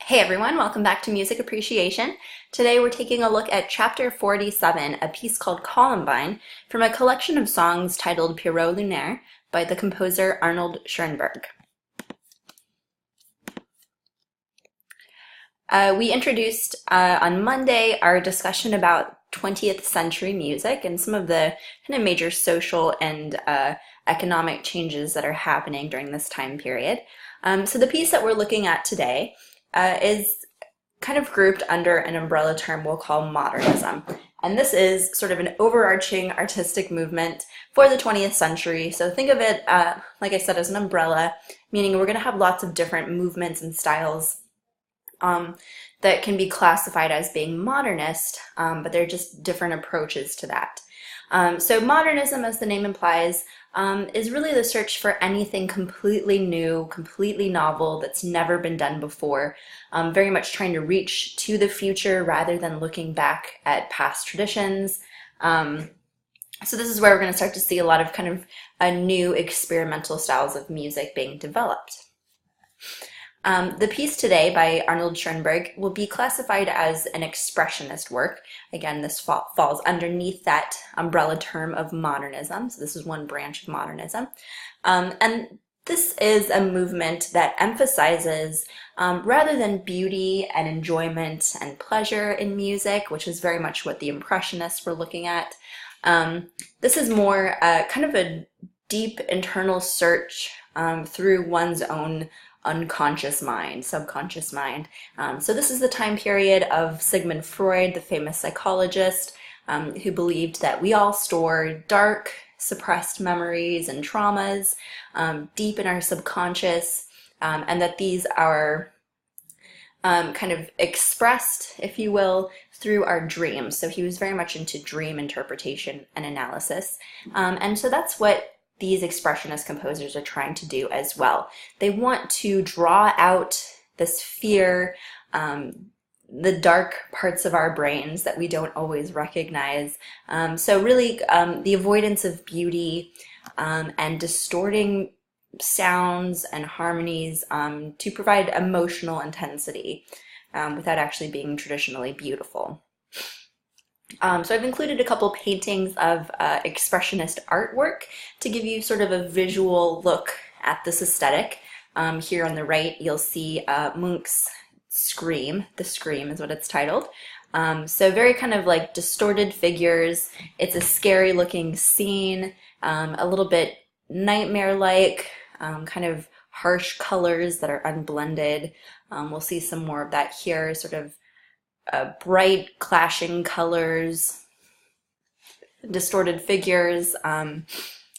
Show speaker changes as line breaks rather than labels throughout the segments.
Hey everyone, welcome back to Music Appreciation. Today we're taking a look at Chapter 47, a piece called Columbine, from a collection of songs titled Pierrot Lunaire by the composer Arnold Schoenberg. We introduced on Monday our discussion about 20th century music and some of the kind of major social and economic changes that are happening during this time period. So the piece that we're looking at today is kind of grouped under an umbrella term we'll call modernism. And this is sort of an overarching artistic movement for the 20th century. So think of it, like I said, as an umbrella, meaning we're going to have lots of different movements and styles that can be classified as being modernist, but they're just different approaches to that. So modernism, as the name implies, is really the search for anything completely new, completely novel that's never been done before, very much trying to reach to the future rather than looking back at past traditions. So this is where we're going to start to see a lot of kind of new experimental styles of music being developed. The piece today by Arnold Schoenberg will be classified as an expressionist work. Again, this falls underneath that umbrella term of modernism. So this is one branch of modernism. And this is a movement that emphasizes, rather than beauty and enjoyment and pleasure in music, which is very much what the Impressionists were looking at, this is more kind of a deep internal search through one's own unconscious mind, subconscious mind. So this is the time period of Sigmund Freud, the famous psychologist, who believed that we all store dark, suppressed memories and traumas deep in our subconscious, and that these are kind of expressed, if you will, through our dreams. So he was very much into dream interpretation and analysis. And so that's what these expressionist composers are trying to do as well. They want to draw out this fear, the dark parts of our brains that we don't always recognize. So really the avoidance of beauty and distorting sounds and harmonies to provide emotional intensity without actually being traditionally beautiful. So I've included a couple paintings of expressionist artwork to give you sort of a visual look at this aesthetic. Here on the right, you'll see Munch's Scream. The Scream is what it's titled. So very kind of like distorted figures. It's a scary looking scene, a little bit nightmare-like, kind of harsh colors that are unblended. We'll see some more of that here, sort of bright clashing colors, distorted figures.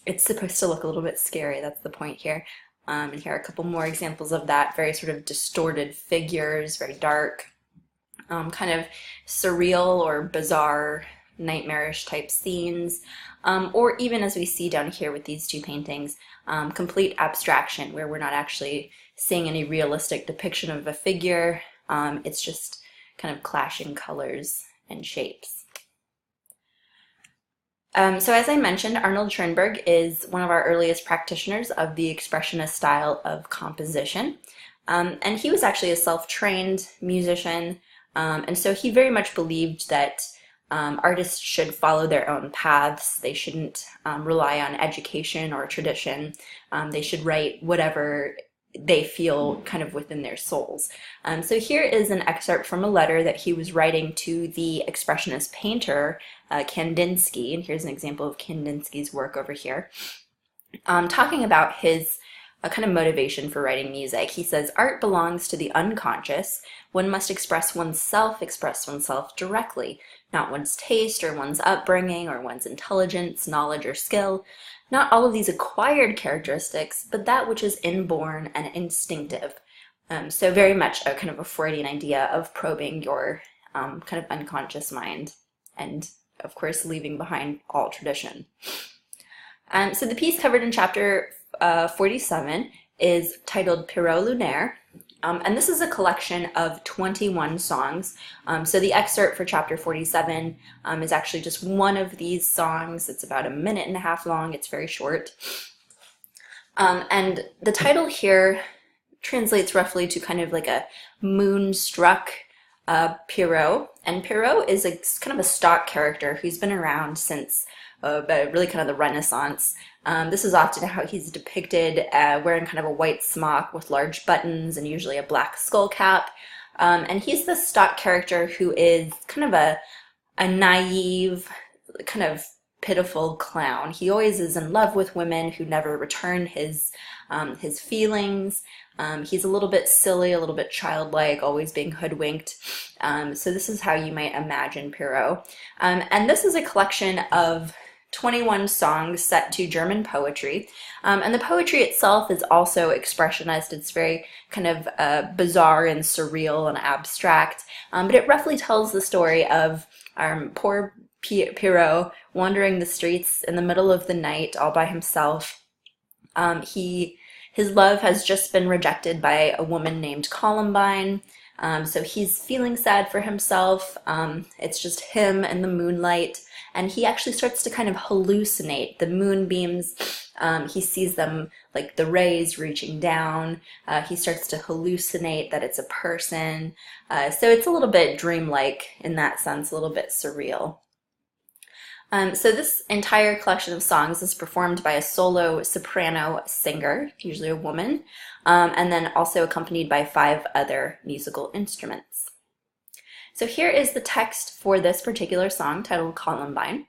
It's supposed to look a little bit scary, that's the point here. And here are a couple more examples of that, very sort of distorted figures, very dark, kind of surreal or bizarre, nightmarish type scenes, or even as we see down here with these two paintings, complete abstraction where we're not actually seeing any realistic depiction of a figure. It's just kind of clashing colors and shapes. So as I mentioned, Arnold Schoenberg is one of our earliest practitioners of the expressionist style of composition. And he was actually a self-trained musician, and so he very much believed that artists should follow their own paths. They shouldn't rely on education or tradition. They should write whatever they feel kind of within their souls. So here is an excerpt from a letter that he was writing to the expressionist painter Kandinsky, and here's an example of Kandinsky's work over here, talking about his kind of motivation for writing music. He says, "Art belongs to the unconscious. One must express oneself directly, not one's taste or one's upbringing or one's intelligence, knowledge, or skill. Not all of these acquired characteristics, but that which is inborn and instinctive." So very much a kind of a Freudian idea of probing your kind of unconscious mind and, of course, leaving behind all tradition. So the piece covered in chapter 47 is titled Pierrot Lunaire, and this is a collection of 21 songs. So the excerpt for chapter 47 is actually just one of these songs. It's about a minute and a half long. It's very short. And the title here translates roughly to kind of like a moonstruck Pierrot. And Pierrot is kind of a stock character who's been around since really kind of the Renaissance. This is often how he's depicted, wearing kind of a white smock with large buttons and usually a black skull cap. And he's the stock character who is kind of a naive, kind of pitiful clown. He always is in love with women who never return his feelings. He's a little bit silly, a little bit childlike, always being hoodwinked. So this is how you might imagine Pierrot. And this is a collection of 21 songs set to German poetry. And the poetry itself is also expressionist. It's very kind of bizarre and surreal and abstract. But it roughly tells the story of poor Pierrot wandering the streets in the middle of the night all by himself. His love has just been rejected by a woman named Columbine. So he's feeling sad for himself. It's just him and the moonlight. And he actually starts to kind of hallucinate the moonbeams. He sees them like the rays reaching down. He starts to hallucinate that it's a person. So it's a little bit dreamlike in that sense, a little bit surreal. So this entire collection of songs is performed by a solo soprano singer, usually a woman, and then also accompanied by 5 other musical instruments. So here is the text for this particular song titled Columbine.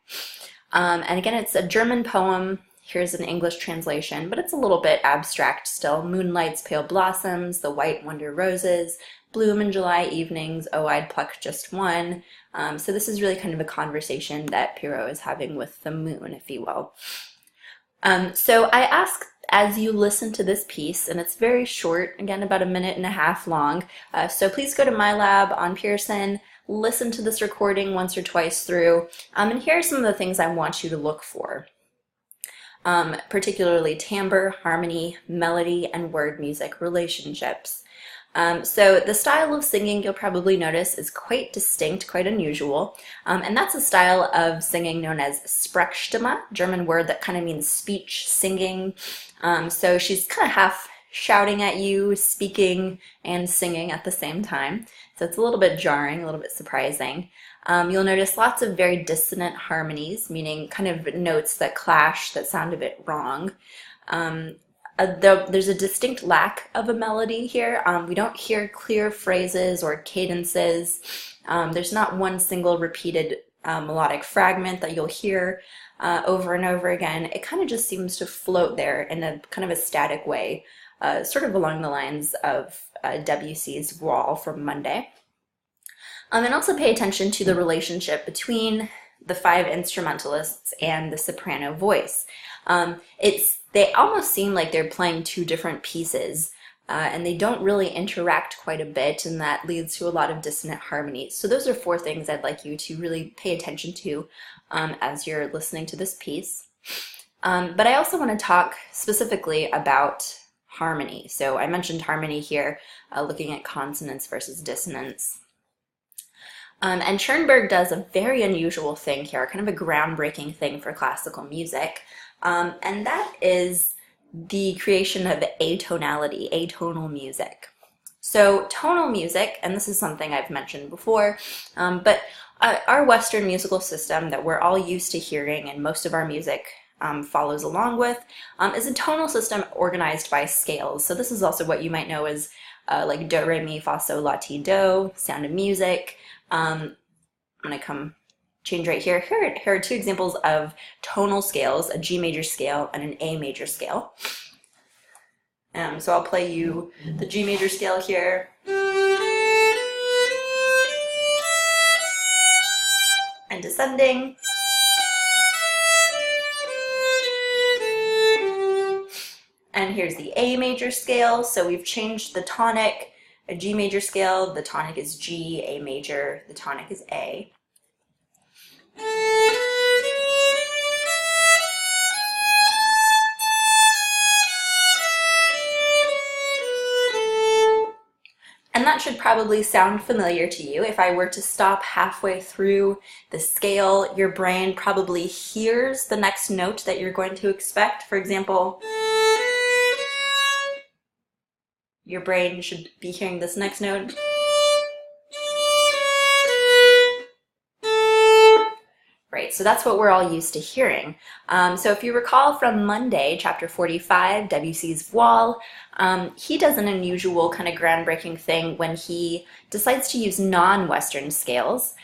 And again, it's a German poem. Here's an English translation, but it's a little bit abstract still. Moonlight's pale blossoms, the white wonder roses, bloom in July evenings, oh, I'd pluck just one. So this is really kind of a conversation that Pierrot is having with the moon, if you will. So I ask, as you listen to this piece, and it's very short, again, about 1.5 minutes long, so please go to my lab on Pearson, listen to this recording once or twice through, and here are some of the things I want you to look for. Particularly timbre, harmony, melody, and word music relationships. So the style of singing, you'll probably notice, is quite distinct, quite unusual, and that's a style of singing known as Sprechstimme, German word that kind of means speech, singing. So she's kind of half shouting at you, speaking, and singing at the same time. So it's a little bit jarring, a little bit surprising. You'll notice lots of very dissonant harmonies, meaning kind of notes that clash, that sound a bit wrong. There's a distinct lack of a melody here. We don't hear clear phrases or cadences. There's not one single repeated melodic fragment that you'll hear over and over again. It kind of just seems to float there in a kind of a static way, sort of along the lines of Debussy's Wall from Monday. And also pay attention to the relationship between the 5 instrumentalists and the soprano voice. They almost seem like they're playing 2 different pieces, and they don't really interact quite a bit, and that leads to a lot of dissonant harmonies. So those are 4 things I'd like you to really pay attention to as you're listening to this piece. But I also want to talk specifically about harmony. So I mentioned harmony here, looking at consonance versus dissonance. And Schoenberg does a very unusual thing here, kind of a groundbreaking thing for classical music, and that is the creation of atonality, atonal music. So tonal music, and this is something I've mentioned before, but our Western musical system that we're all used to hearing and most of our music follows along with, is a tonal system organized by scales. So this is also what you might know as like do, re, mi, fa, sol, la, ti, do, Sound of Music. I'm going to change right here. Here are 2 examples of tonal scales, a G major scale and an A major scale. So I'll play you the G major scale here. And descending. And here's the A major scale. So we've changed the tonic. A G major scale, the tonic is G, A major, the tonic is A. And that should probably sound familiar to you. If I were to stop halfway through the scale, your brain probably hears the next note that you're going to expect. For example, your brain should be hearing this next note. Right, so that's what we're all used to hearing. So if you recall from Monday, chapter 45, Debussy's Voile, he does an unusual kind of groundbreaking thing when he decides to use non-Western scales.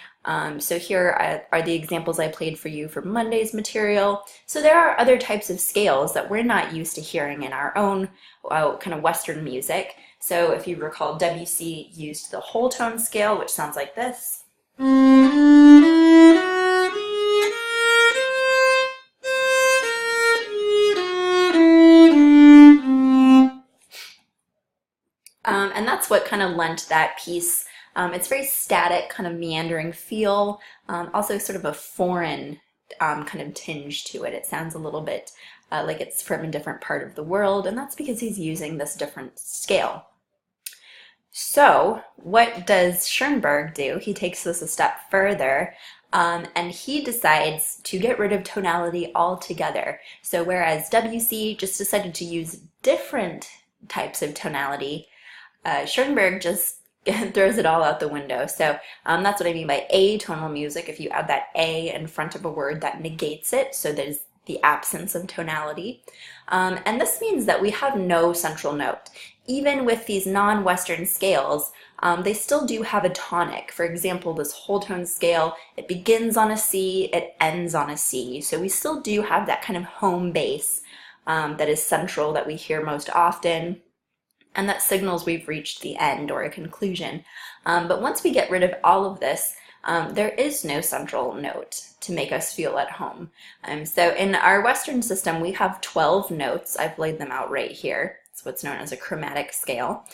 So here are the examples I played for you for Monday's material. So there are other types of scales that we're not used to hearing in our own kind of Western music. So if you recall, Debussy used the whole tone scale, which sounds like this. And that's what kind of lent that piece. It's very static, kind of meandering feel, also sort of a foreign kind of tinge to it. It sounds a little bit like it's from a different part of the world, and that's because he's using this different scale. So what does Schoenberg do? He takes this a step further, and he decides to get rid of tonality altogether. So whereas Debussy just decided to use different types of tonality, Schoenberg just throws it all out the window. So that's what I mean by atonal music. If you add that A in front of a word, that negates it. So there's the absence of tonality. And this means that we have no central note. Even with these non-Western scales, they still do have a tonic. For example, this whole tone scale, it begins on a C, it ends on a C. So we still do have that kind of home base that is central, that we hear most often, and that signals we've reached the end or a conclusion. But once we get rid of all of this, there is no central note to make us feel at home. So in our Western system, we have 12 notes. I've laid them out right here. It's what's known as a chromatic scale.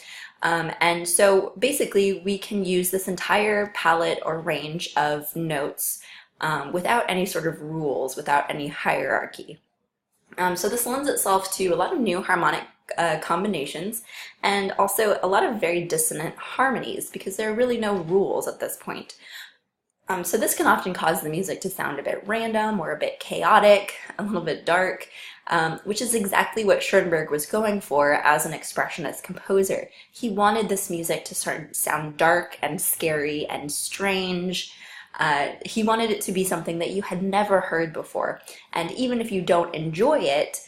And so basically we can use this entire palette or range of notes without any sort of rules, without any hierarchy. So this lends itself to a lot of new harmonic combinations and also a lot of very dissonant harmonies because there are really no rules at this point. So this can often cause the music to sound a bit random or a bit chaotic, a little bit dark, which is exactly what Schoenberg was going for as an expressionist composer. He wanted this music to sound dark and scary and strange. He wanted it to be something that you had never heard before. And even if you don't enjoy it,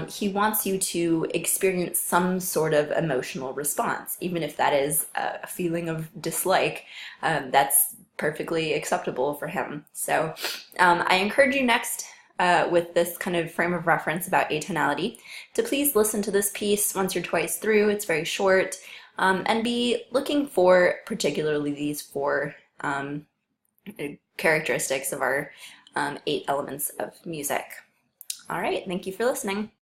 he wants you to experience some sort of emotional response, even if that is a feeling of dislike. That's perfectly acceptable for him. So I encourage you next, with this kind of frame of reference about atonality, to please listen to this piece once or twice through. It's very short, and be looking for particularly these four characteristics of our 8 elements of music. All right, thank you for listening.